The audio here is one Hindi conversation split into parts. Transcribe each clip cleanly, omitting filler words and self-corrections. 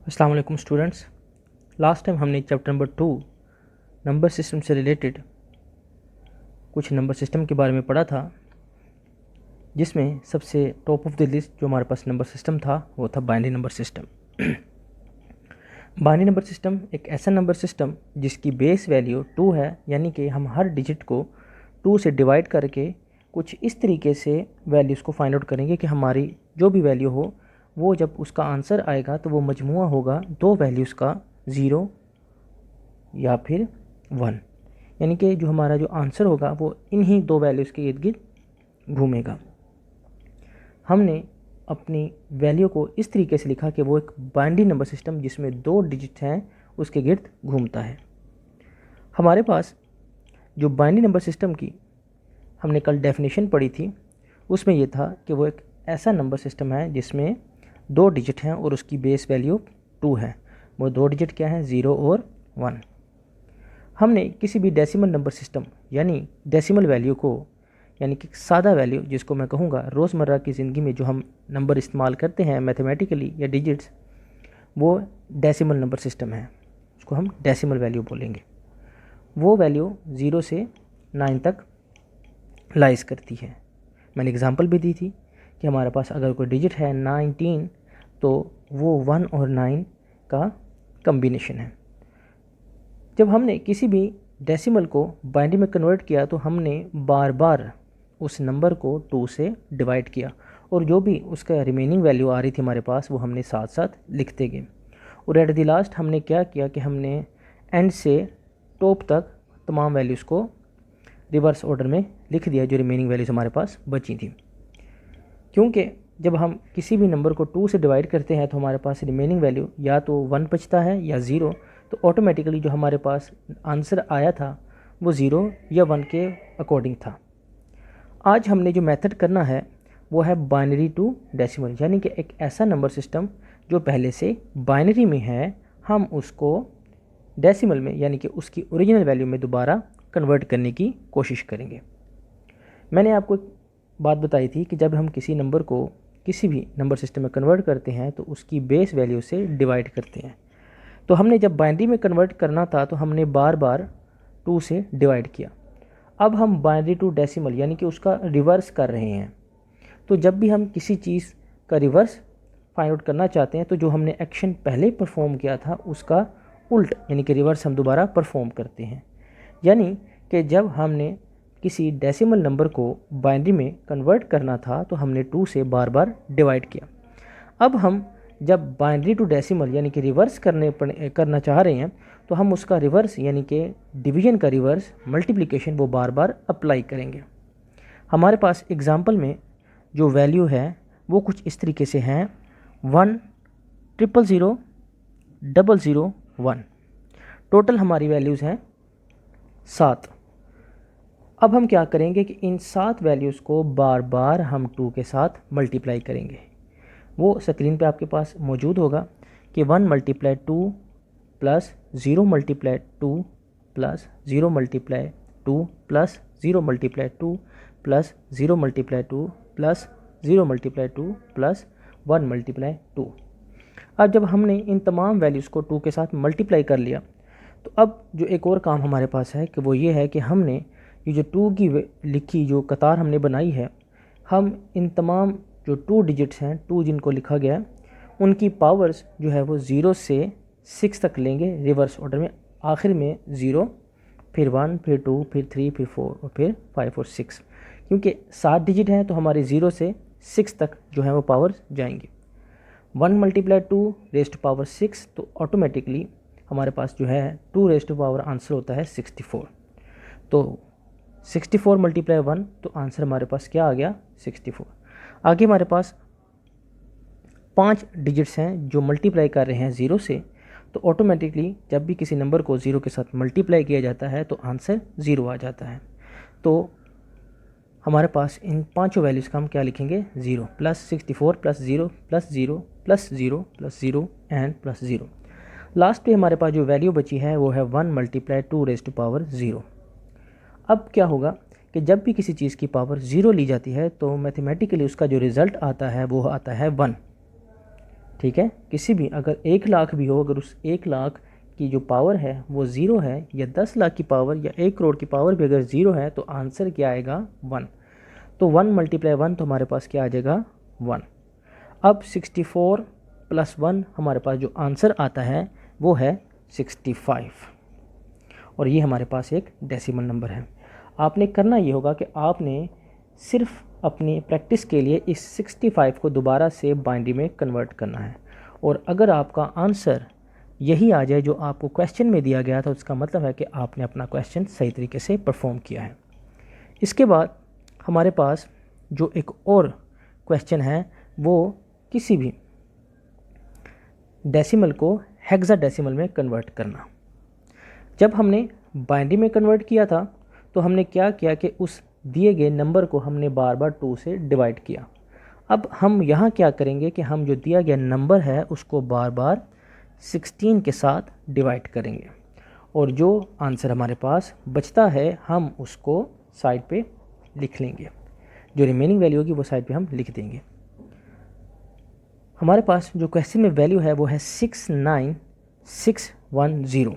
अस्सलाम वालेकुम स्टूडेंट्स। लास्ट टाइम हमने चैप्टर नंबर 2 नंबर सिस्टम से रिलेटेड कुछ नंबर सिस्टम के बारे में पढ़ा था, जिसमें सबसे टॉप ऑफ द लिस्ट जो हमारे पास नंबर सिस्टम था वो था binary number system. Binary number system एक ऐसा नंबर सिस्टम जिसकी बेस वैल्यू 2 है, यानी कि हम हर डिजिट को 2 से डिवाइड करके कुछ इस तरीके से वैल्यूज़ को फाइंड आउट करेंगे कि हमारी जो भी वैल्यू हो वो जब उसका आंसर आएगा तो वो मजमुआ होगा दो वैल्यूज़ का, 0 या फिर 1, यानी कि जो हमारा जो आंसर होगा वो इन्हीं दो वैल्यूज़ के इर्द गिर्द घूमेगा। हमने अपनी वैल्यू को इस तरीके से लिखा कि वो एक बाइनरी नंबर सिस्टम जिसमें 2 डिजिट हैं उसके गिर्द घूमता है। हमारे पास जो बाइनरी नंबर सिस्टम की हमने कल डेफिनेशन पढ़ी थी, उसमें ये था कि वो एक ऐसा नंबर सिस्टम है जिसमें 2 डिजिट हैं और उसकी बेस वैल्यू 2 है। वो 2 डिजिट क्या हैं? 0 और 1। हमने किसी भी डेसिमल नंबर सिस्टम यानी डेसिमल वैल्यू को, यानी कि सादा वैल्यू जिसको मैं कहूँगा रोज़मर्रा की ज़िंदगी में जो हम नंबर इस्तेमाल करते हैं मैथमेटिकली या डिजिट्स, वो डेसिमल नंबर सिस्टम है, उसको हम डेसिमल वैल्यू बोलेंगे। वो वैल्यू 0 से 9 तक लाइज करती है। मैंने एग्जांपल भी दी थी कि हमारे पास अगर कोई डिजिट है 19 तो वो 1 और 9 का कम्बिनेशन है। जब हमने किसी भी डेसिमल को बाइनरी में कन्वर्ट किया तो हमने बार बार उस नंबर को 2 से डिवाइड किया और जो भी उसका रिमेनिंग वैल्यू आ रही थी हमारे पास वो हमने साथ साथ लिखते गए। और एट द लास्ट हमने क्या किया कि हमने एंड से टॉप तक तमाम वैल्यूज़ को रिवर्स ऑर्डर में लिख दिया जो रिमेनिंग वैल्यूज़ हमारे पास बची थी। क्योंकि जब हम किसी भी नंबर को 2 से डिवाइड करते हैं तो हमारे पास रिमेनिंग वैल्यू या तो 1 बचता है या 0, तो ऑटोमेटिकली जो हमारे पास आंसर आया था वो 0 या 1 के अकॉर्डिंग था। आज हमने जो मेथड करना है वो है बाइनरी टू डेसिमल, यानी कि एक ऐसा नंबर सिस्टम जो पहले से बाइनरी में है हम उसको डेसिमल में यानी कि उसकी ओरिजिनल वैल्यू में दोबारा कन्वर्ट करने की कोशिश करेंगे। मैंने आपको एक बात बताई थी कि जब हम किसी नंबर को किसी भी नंबर सिस्टम में कन्वर्ट करते हैं तो उसकी बेस वैल्यू से डिवाइड करते हैं। तो हमने जब बाइनरी में कन्वर्ट करना था तो हमने बार बार 2 से डिवाइड किया। अब हम बाइनरी टू डेसिमल यानी कि उसका रिवर्स कर रहे हैं। तो जब भी हम किसी चीज़ का रिवर्स फाइंड आउट करना चाहते हैं तो जो हमने एक्शन पहले परफॉर्म किया था उसका उल्ट यानी कि रिवर्स हम दोबारा परफॉर्म करते हैं। यानी कि जब हमने किसी डेसिमल नंबर को बाइनरी में कन्वर्ट करना था तो हमने 2 से बार बार डिवाइड किया। अब हम जब बाइनरी टू डेसिमल यानी कि रिवर्स करना चाह रहे हैं तो हम उसका रिवर्स यानी कि डिवीजन का रिवर्स मल्टीप्लिकेशन वो बार बार अप्लाई करेंगे। हमारे पास एग्जांपल में जो वैल्यू है वो कुछ इस तरीके से हैं 1 000 000 1। टोटल हमारी वैल्यूज़ हैं 7। अब हम क्या करेंगे कि इन 7 वैल्यूज़ को बार बार हम 2 के साथ मल्टीप्लाई करेंगे। वो स्क्रीन पे आपके पास मौजूद होगा कि 1 × 2 plus 0 × 2 plus 0 × 2 plus 0 × 2 plus 0 × 2 plus 0 × 2 plus 1 × 2। अब जब हमने इन तमाम वैल्यूज़ को 2 के साथ मल्टीप्लाई कर लिया तो अब जो एक और काम हमारे पास है कि वो ये है कि हमने ये जो 2 की लिखी जो कतार हमने बनाई है, हम इन तमाम जो 2 डिजिट्स हैं 2 जिनको लिखा गया है उनकी पावर्स जो है वो 0 से 6 तक लेंगे रिवर्स ऑर्डर में। आखिर में 0, फिर 1, फिर 2, फिर 3, फिर 4 और फिर 5 और 6। क्योंकि 7 डिजिट हैं तो हमारे 0 से 6 तक जो है वो पावर्स जाएंगी। 1 × 2 रेज़ टू पावर 6, तो ऑटोमेटिकली हमारे पास जो है 2 रेज़ टू पावर आंसर होता है 64। तो 64 × 1 तो आंसर हमारे पास क्या आ गया? 64। आगे हमारे पास 5 डिजिट्स हैं जो मल्टीप्लाई कर रहे हैं 0 से, तो ऑटोमेटिकली जब भी किसी नंबर को 0 के साथ मल्टीप्लाई किया जाता है तो आंसर 0 आ जाता है। तो हमारे पास इन 5 वैल्यूज़ का हम क्या लिखेंगे? 0 plus 64 plus 0 plus 0 plus 0 plus 0 and plus 0। Last पे हमारे पास जो वैल्यू बची है वो है 1 × 2 रेज़ टू पावर 0। अब क्या होगा कि जब भी किसी चीज़ की पावर 0 ली जाती है तो मैथमेटिकली उसका जो रिज़ल्ट आता है वो आता है 1। ठीक है, किसी भी अगर 1 लाख भी हो, अगर उस 1 लाख की जो पावर है वो 0 है, या 10 लाख की पावर या 1 करोड़ की पावर भी अगर 0 है, तो आंसर क्या आएगा 1। तो 1 × 1 तो हमारे पास क्या आ जाएगा 1। अब 64 + 1 हमारे पास जो आंसर आता है वो है 65, और ये हमारे पास एक डेसिमल नंबर है। आपने करना ये होगा कि आपने सिर्फ अपनी प्रैक्टिस के लिए इस 65 को दोबारा से बाइनरी में कन्वर्ट करना है, और अगर आपका आंसर यही आ जाए जो आपको क्वेश्चन में दिया गया था, उसका मतलब है कि आपने अपना क्वेश्चन सही तरीके से परफॉर्म किया है। इसके बाद हमारे पास जो एक और क्वेश्चन है वो किसी भी डेसिमल को हेक्साडेसिमल में कन्वर्ट करना। जब हमने बाइनरी में कन्वर्ट किया था तो हमने क्या किया कि उस दिए गए नंबर को हमने बार बार 2 से डिवाइड किया। अब हम यहाँ क्या करेंगे कि हम जो दिया गया नंबर है उसको बार बार 16 के साथ डिवाइड करेंगे, और जो आंसर हमारे पास बचता है हम उसको साइड पे लिख लेंगे, जो रिमेनिंग वैल्यू होगी वो साइड पे हम लिख देंगे। हमारे पास जो क्वेश्चन में वैल्यू है वो है 69610।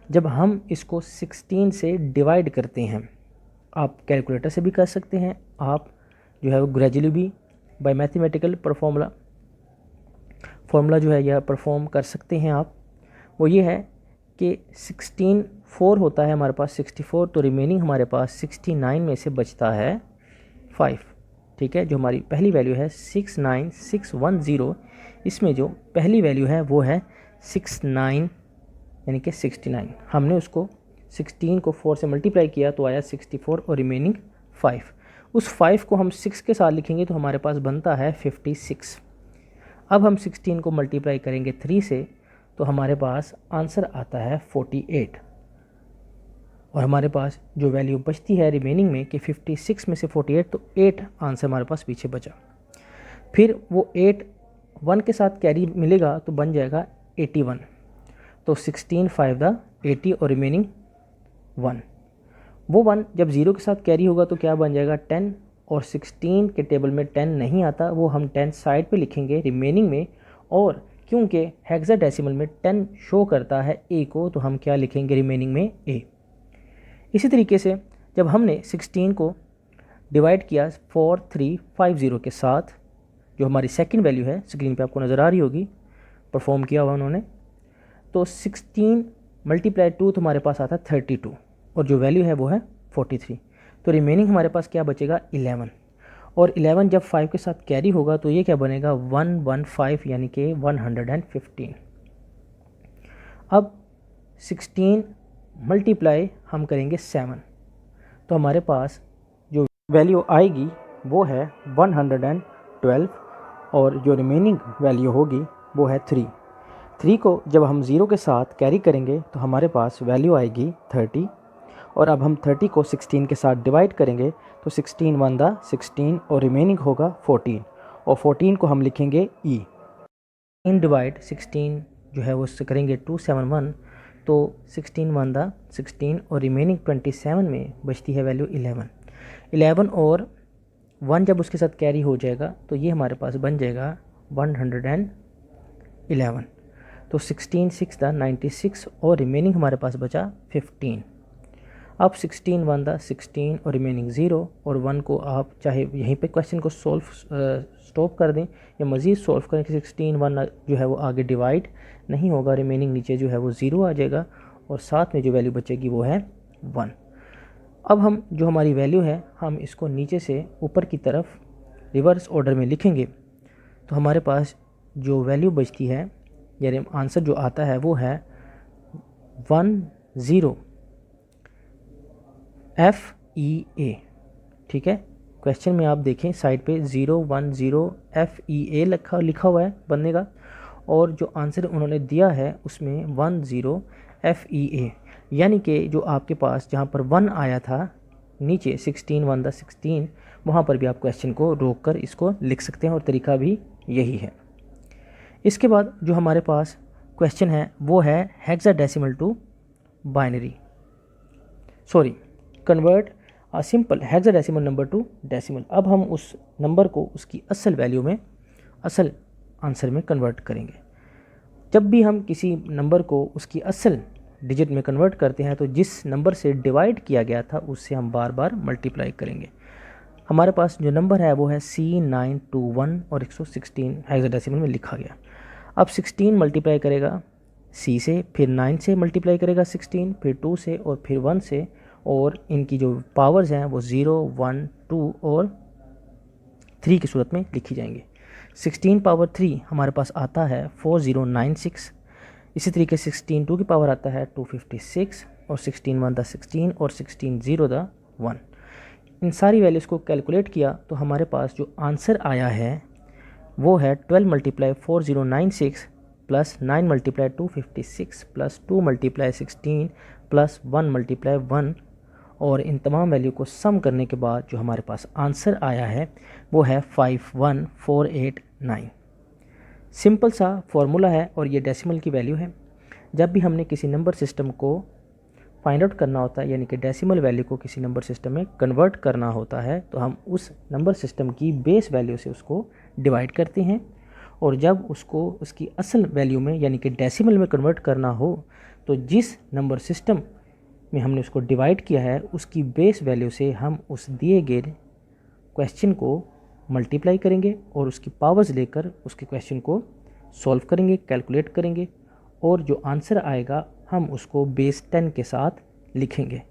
जब हम इसको 16 से डिवाइड करते हैं, आप कैलकुलेटर से भी कर सकते हैं, आप जो है वो ग्रेजुअली भी बाय मैथमेटिकल फार्मूला जो है यह परफॉर्म कर सकते हैं आप। वो ये है कि 16 4 होता है हमारे पास 64, तो रिमेनिंग हमारे पास 69 में से बचता है 5। ठीक है, जो हमारी पहली वैल्यू है 69610, इसमें जो पहली वैल्यू है वो है 69 यानी कि 69। हमने उसको 16 को 4 से मल्टीप्लाई किया तो आया 64 और रिमेनिंग 5। उस 5 को हम 6 के साथ लिखेंगे तो हमारे पास बनता है 56। अब हम 16 को मल्टीप्लाई करेंगे 3 से तो हमारे पास आंसर आता है 48, और हमारे पास जो वैल्यू बचती है रिमेनिंग में कि 56 में से 48, तो 8 आंसर हमारे पास पीछे बचा। फिर वो 8 1 के साथ कैरी मिलेगा तो बन जाएगा 81। तो 16 5 80 और रिमेनिंग 1। वो 1 जब 0 के साथ कैरी होगा तो क्या बन जाएगा 10, और 16 के टेबल में 10 नहीं आता, वो हम 10 साइड पे लिखेंगे रिमेनिंग में, और क्योंकि हेक्साडेसिमल में 10 शो करता है ए को, तो हम क्या लिखेंगे रिमेनिंग में ए। इसी तरीके से जब हमने 16 को डिवाइड किया 4350 के साथ, जो हमारी सेकंड वैल्यू है स्क्रीन पे आपको नज़र आ रही होगी, परफॉर्म किया हुआ उन्होंने, तो 16 × 2 तो हमारे पास आता है 32, और जो वैल्यू है वो है 43। तो रिमेनिंग हमारे पास क्या बचेगा 11, और 11 जब 5 के साथ कैरी होगा तो ये क्या बनेगा 115 यानी कि 115। अब 16 मल्टीप्लाई हम करेंगे 7, तो हमारे पास जो वैल्यू आएगी वो है 112, और जो रिमेनिंग वैल्यू होगी वो है 3 को जब हम 0 के साथ कैरी करेंगे तो हमारे पास वैल्यू आएगी 30, और अब हम 30 को 16 के साथ डिवाइड करेंगे तो 16 1 16 और रिमेनिंग होगा 14, और 14 को हम लिखेंगे ई। 16 डिवाइड 16 जो है वो उससे करेंगे 271, तो 16 1 16 और रिमेनिंग 27 में बचती है वैल्यू 11 और 1 जब उसके साथ कैरी हो जाएगा तो ये हमारे पास बन जाएगा 111। तो 16 6 96 और रिमेनिंग हमारे पास बचा 15। अब 16 1 16 और रिमेनिंग 0 और 1 को आप चाहे यहीं पे क्वेश्चन को स्टॉप कर दें या मज़ीद सॉल्व करें कि 16 1 जो है वो आगे डिवाइड नहीं होगा, रिमेनिंग नीचे जो है वो 0 आ जाएगा, और साथ में जो वैल्यू बचेगी वो है 1। अब हम जो हमारी वैल्यू है हम इसको नीचे से ऊपर की तरफ रिवर्स ऑर्डर में लिखेंगे, तो हमारे पास जो वैल्यू बचती है यानी आंसर जो आता है वो है 10 FEA। ठीक है, क्वेश्चन में आप देखें साइड पे 010 FEA लिखा हुआ है बनने का, और जो आंसर उन्होंने दिया है उसमें 10 FEA, यानी कि जो आपके पास जहाँ पर 1 आया था नीचे 16 1 16, वहाँ पर भी आप क्वेश्चन को रोक कर इसको लिख सकते हैं, और तरीका भी यही है। इसके बाद जो हमारे पास क्वेश्चन है वो है hexadecimal to binary, convert a simple hexadecimal number to decimal. अब हम उस नंबर को उसकी असल वैल्यू में, असल आंसर में कन्वर्ट करेंगे। जब भी हम किसी नंबर को उसकी असल डिजिट में कन्वर्ट करते हैं तो जिस नंबर से डिवाइड किया गया था उससे हम बार बार मल्टीप्लाई करेंगे। हमारे पास जो नंबर है वो है C921 और 116 हेक्साडेसिमल में लिखा गया। अब 16 मल्टीप्लाई करेगा C से, फिर 9 से मल्टीप्लाई करेगा 16, फिर 2 से और फिर 1 से, और इनकी जो पावर्स हैं वो 0, 1, 2 और 3 की सूरत में लिखी जाएंगी। 16 पावर 3 हमारे पास आता है 4096। इसी तरीके से 16 2 की पावर आता है 256 और 16 1 द 16 और 16 0 द 1। इन सारी वैल्यूज़ को कैलकुलेट किया तो हमारे पास जो आंसर आया है वो है 12 multiply 4096 plus 9 multiply 256 plus 2 multiply 16 plus 1 multiply 1, और इन तमाम वैल्यू को सम करने के बाद जो हमारे पास आंसर आया है वो है 51489। सिंपल सा फॉर्मूला है और ये डेसिमल की वैल्यू है। जब भी हमने किसी नंबर सिस्टम को फाइंड आउट करना होता है, यानी कि डेसिमल वैल्यू को किसी नंबर सिस्टम में कन्वर्ट करना होता है, तो हम उस नंबर सिस्टम की बेस वैल्यू से उसको डिवाइड करते हैं, और जब उसको उसकी असल वैल्यू में यानी कि डेसिमल में कन्वर्ट करना हो तो जिस नंबर सिस्टम में हमने उसको डिवाइड किया है उसकी बेस वैल्यू से हम उस दिए गए क्वेश्चन को मल्टीप्लाई करेंगे और उसकी पावर्स लेकर उसके क्वेश्चन को सॉल्व करेंगे, कैलकुलेट करेंगे, और जो आंसर आएगा हम उसको बेस 10 के साथ लिखेंगे।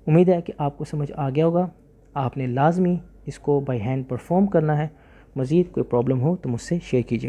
उम्मीद है कि आपको समझ आ गया होगा। आपने लाजमी इसको बाय हैंड परफॉर्म करना है। मज़ीद कोई प्रॉब्लम हो तो मुझसे शेयर कीजिएगा।